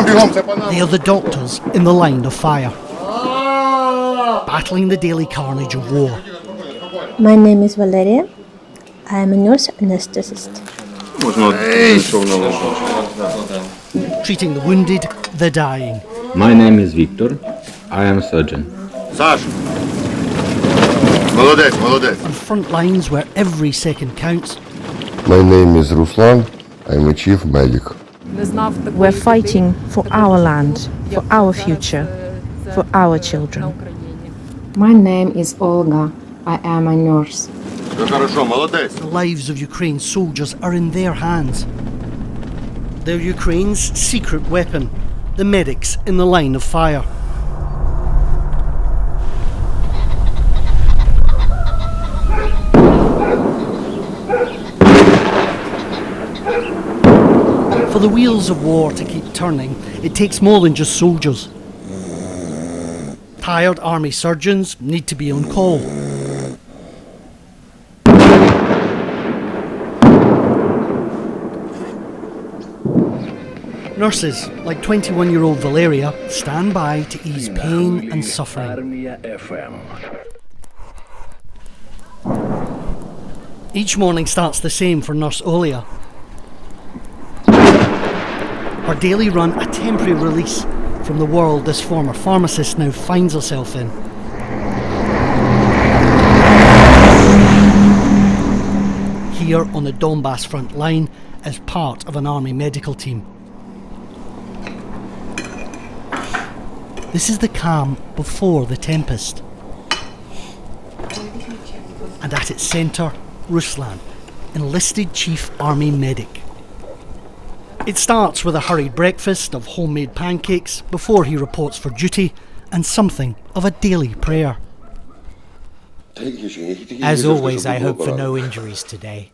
They are the doctors in the line of fire, battling the daily carnage of war. My name is Valeria. I am a nurse anaesthetist. Treating the wounded, the dying. My name is Victor. I am a surgeon. On front lines where every second counts. My name is Ruslan. I'm a chief medic. We're fighting for our land, for our future, for our children. My name is Olga. I am a nurse. The lives of Ukraine's soldiers are in their hands. They're Ukraine's secret weapon, the medics in the line of fire. For the wheels of war to keep turning, it takes more than just soldiers. Tired army surgeons need to be on call. Nurses, like 21-year-old Valeria, stand by to ease pain and suffering. Each morning starts the same for Nurse Olia. Her daily run a temporary release from the world this former pharmacist now finds herself in. Here on the Donbass front line as part of an army medical team. This is the calm before the tempest. And at its centre, Ruslan, enlisted chief army medic. It starts with a hurried breakfast of homemade pancakes before he reports for duty and something of a daily prayer. As always, I hope for no injuries today,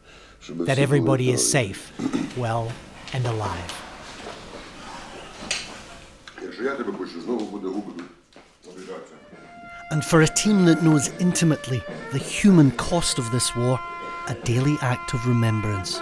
that everybody is safe, well and alive. And for a team that knows intimately the human cost of this war, a daily act of remembrance.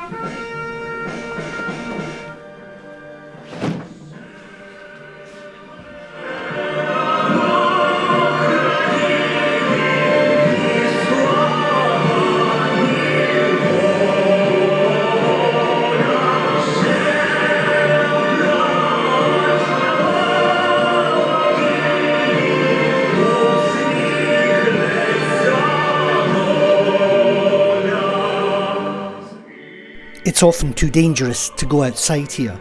It's often too dangerous to go outside here,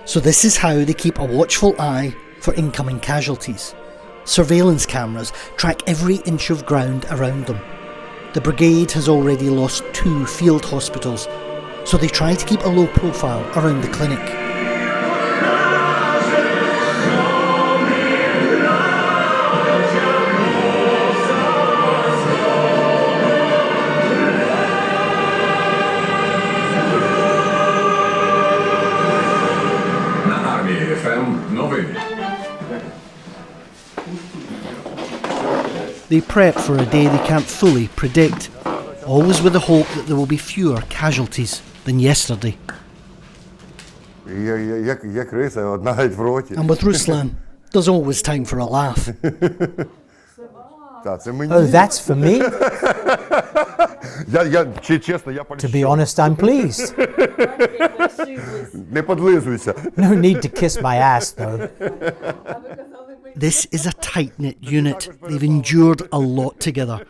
so this is how they keep a watchful eye for incoming casualties. Surveillance cameras track every inch of ground around them. The brigade has already lost 2 field hospitals, so they try to keep a low profile around the clinic. They prep for a day they can't fully predict, always with the hope that there will be fewer casualties than yesterday. And with Ruslan, there's always time for a laugh. Oh, that's for me? To be honest, I'm pleased. No need to kiss my ass, though. This is a tight-knit unit. They've endured a lot together.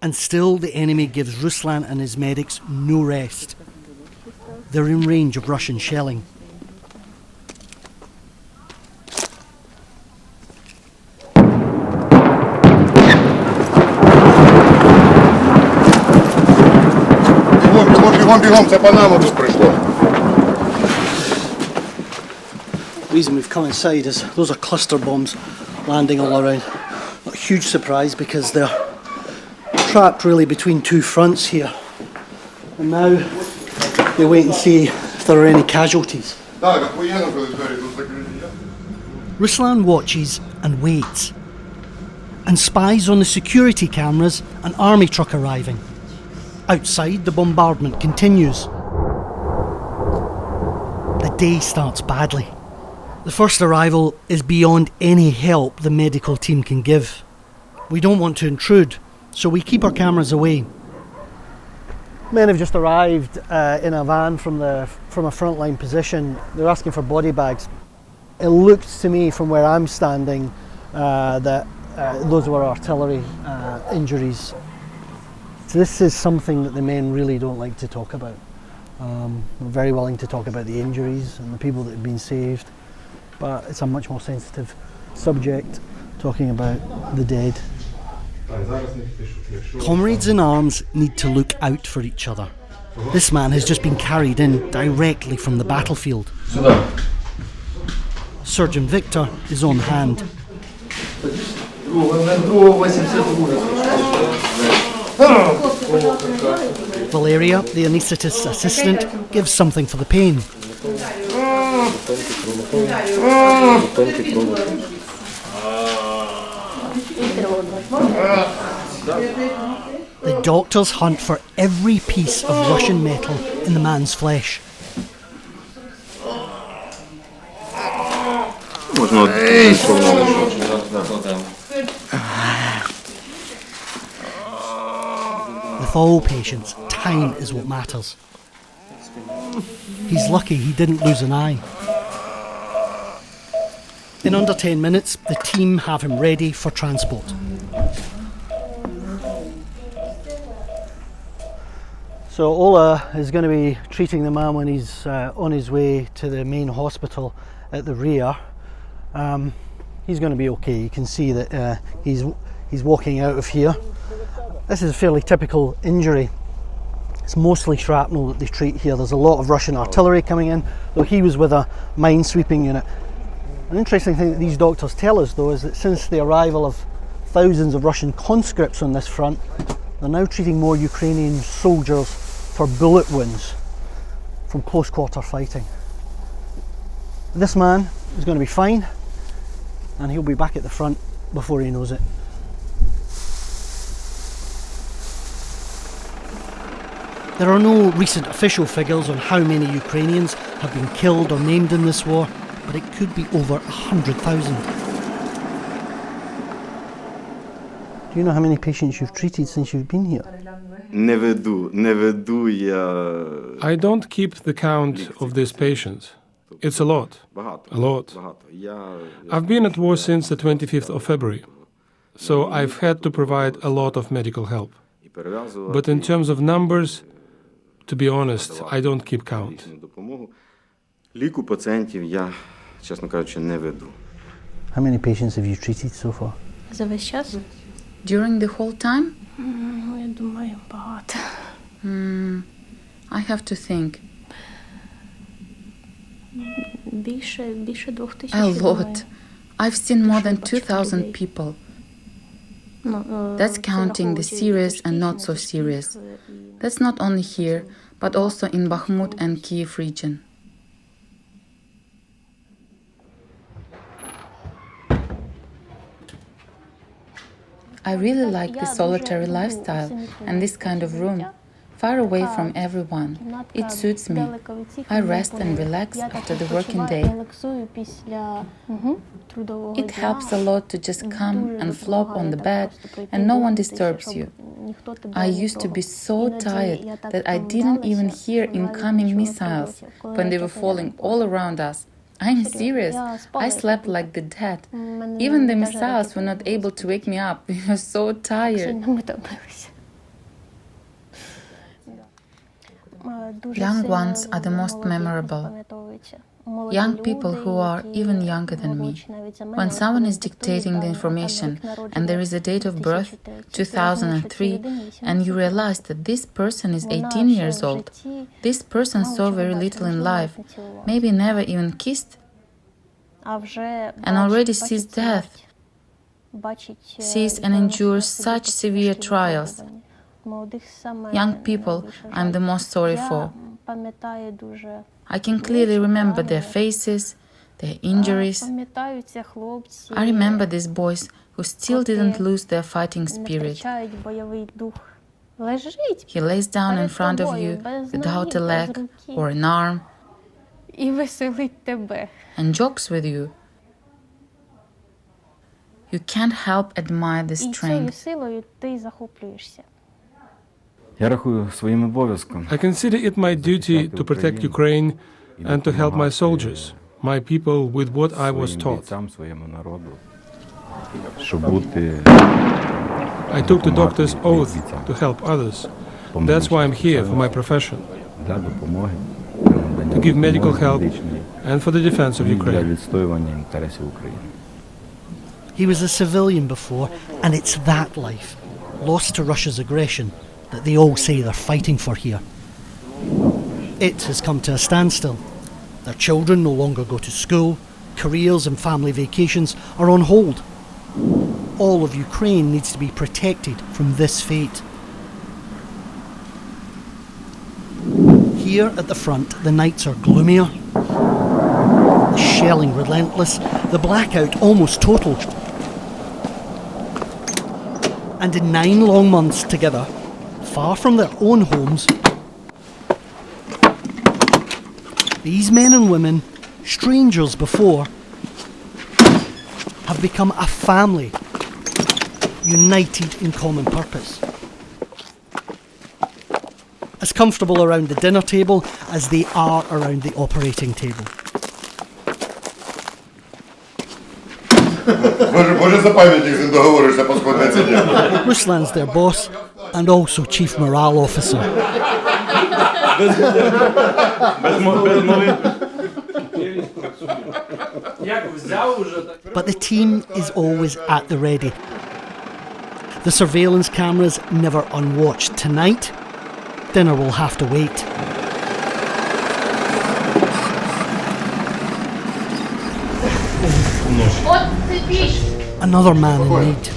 And still the enemy gives Ruslan and his medics no rest. They're in range of Russian shelling. The reason we've come inside is those are cluster bombs landing all around. Not a huge surprise because they're trapped really between 2 fronts here. And now they wait and see if there are any casualties. Ruslan watches and waits and spies on the security cameras an army truck arriving. Outside, the bombardment continues. the day starts badly. The first arrival is beyond any help the medical team can give. We don't want to intrude, so we keep our cameras away. Men have just arrived in a van from a frontline position. They're asking for body bags. It looks to me from where I'm standing that those were artillery injuries. So this is something that the men really don't like to talk about. We're very willing to talk about the injuries and the people that have been saved, but it's a much more sensitive subject, talking about the dead. Comrades in arms need to look out for each other. This man has just been carried in directly from the battlefield. Surgeon Victor is on hand. Valeria, the anaesthetist's assistant, gives something for the pain. The doctors hunt for every piece of Russian metal in the man's flesh. With all patients, time is what matters. He's lucky he didn't lose an eye. In under 10 minutes, the team have him ready for transport. So Ola is going to be treating the man when he's on his way to the main hospital at the rear. He's going to be okay. You can see that he's walking out of here. This is a fairly typical injury. It's mostly shrapnel that they treat here. There's a lot of Russian artillery coming in, though he was with a mine-sweeping unit. An interesting thing that these doctors tell us, though, is that since the arrival of thousands of Russian conscripts on this front, they're now treating more Ukrainian soldiers for bullet wounds from close-quarter fighting. This man is going to be fine, and he'll be back at the front before he knows it. There are no recent official figures on how many Ukrainians have been killed or maimed in this war, but it could be over 100,000. Do you know how many patients you've treated since you've been here? Не веду я. I don't keep the count of these patients. It's a lot. A lot. I've been at war since the 25th of February, so I've had to provide a lot of medical help. But in terms of numbers, to be honest, I don't keep count. Ліку пацієнтів я, чесно кажучи, не веду. How many patients have you treated so far? За весь час? During the whole time? Я думаю, багато. I have to think. Більше 2000. A lot. I've seen more than 2,000 people. That's counting the serious and not so serious. That's not only here, but also in Bakhmut and Kiev region. I really like this solitary lifestyle and this kind of room, far away from everyone. It suits me. I rest and relax after the working day. It helps a lot to just come and flop on the bed and no one disturbs you. I used to be so tired that I didn't even hear incoming missiles when they were falling all around us. I'm serious. I slept like the dead. Even the missiles were not able to wake me up. We were so tired. Young ones are the most memorable. Young people who are even younger than me. When someone is dictating the information and there is a date of birth, 2003, and you realize that this person is 18 years old, this person saw very little in life, maybe never even kissed, and already sees death, sees and endures such severe trials. Young people I'm the most sorry for. I can clearly remember their faces, their injuries. I remember these boys who still didn't lose their fighting spirit. He lays down in front of you without a leg or an arm. and jokes with you. You can't help admire this strength. I consider it my duty to protect Ukraine and to help my soldiers, my people, with what I was taught. I took the doctor's oath to help others. That's why I'm here, for my profession. To give medical help and for the defense of Ukraine. He was a civilian before, and it's that life, lost to Russia's aggression, that they all say they're fighting for here. It has come to a standstill. Their children no longer go to school, careers and family vacations are on hold. All of Ukraine needs to be protected from this fate. Here at the front, the nights are gloomier, the shelling relentless, the blackout almost total. And in 9 long months together, far from their own homes, these men and women, strangers before, have become a family, united in common purpose. As comfortable around the dinner table as they are around the operating table. Ruslan's their boss and also chief morale officer. But the team is always at the ready. The surveillance cameras never unwatched. Tonight, dinner will have to wait. Another man in need.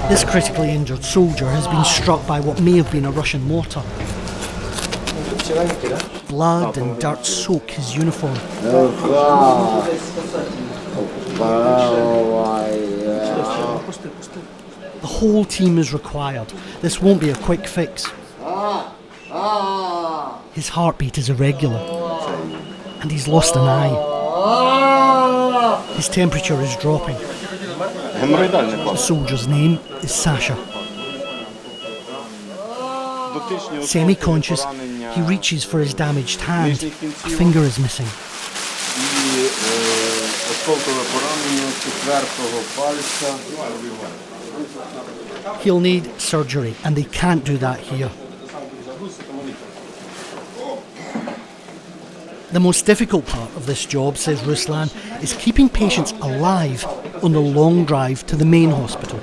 This critically injured soldier has been struck by what may have been a Russian mortar. Blood and dirt soak his uniform. The whole team is required. This won't be a quick fix. His heartbeat is irregular, and he's lost an eye. His temperature is dropping. The soldier's name is Sasha. Semi-conscious, he reaches for his damaged hand. A finger is missing. He'll need surgery, and they can't do that here. The most difficult part of this job, says Ruslan, is keeping patients alive on the long drive to the main hospital.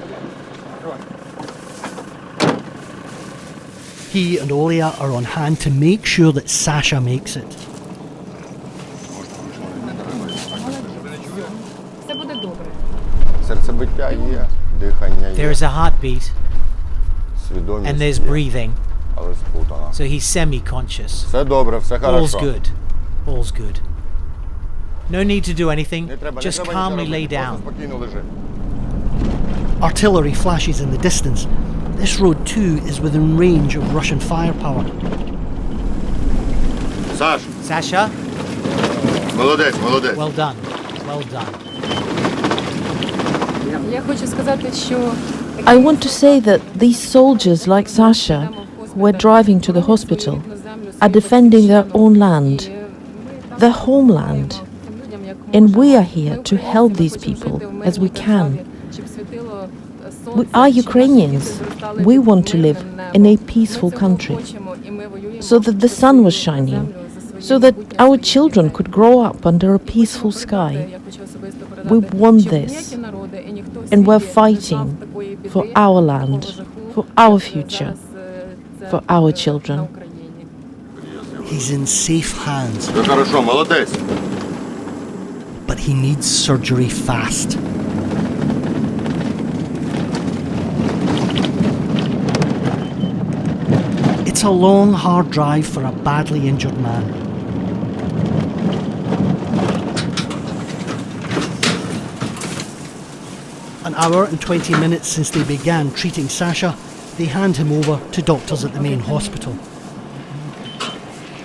He and Olia are on hand to make sure that Sasha makes it. There's a heartbeat, and there's breathing, so he's semi-conscious. All's good. All's good. No need to do anything, just calmly lay down. Artillery flashes in the distance. This road too is within range of Russian firepower. Sasha? Well done. Well done. I want to say that these soldiers like Sasha, who are driving to the hospital, are defending their own land, their homeland. And we are here to help these people as we can. We are Ukrainians. We want to live in a peaceful country, so that the sun was shining, so that our children could grow up under a peaceful sky. We want this, and we're fighting for our land, for our future, for our children. He's in safe hands. But he needs surgery fast. It's a long, hard drive for a badly injured man. An hour and 20 minutes since they began treating Sasha, they hand him over to doctors at the main hospital.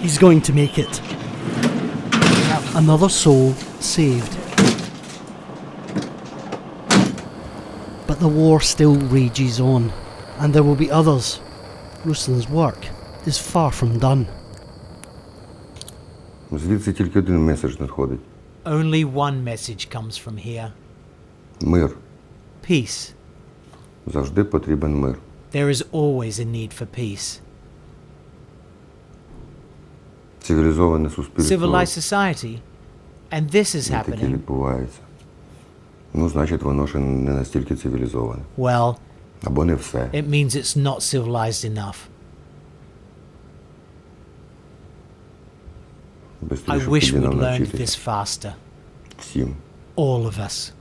He's going to make it. Another soul saved. But the war still rages on, and there will be others. Ruslan's work is far from done. Звідси тільки один меседж надходить. Only one message comes from here. Мир. Peace. Завжди потрібен мир. There is always a need for peace. Цивілізоване суспільство. Civilized society. And this is таке happening. відбувається. Ну, значить, воно ще не настільки цивілізоване. Well, Або не все. it means it's not civilized enough. I Бистріше wish тоді we'd нам learned навчитися. this faster. Всім. All of us.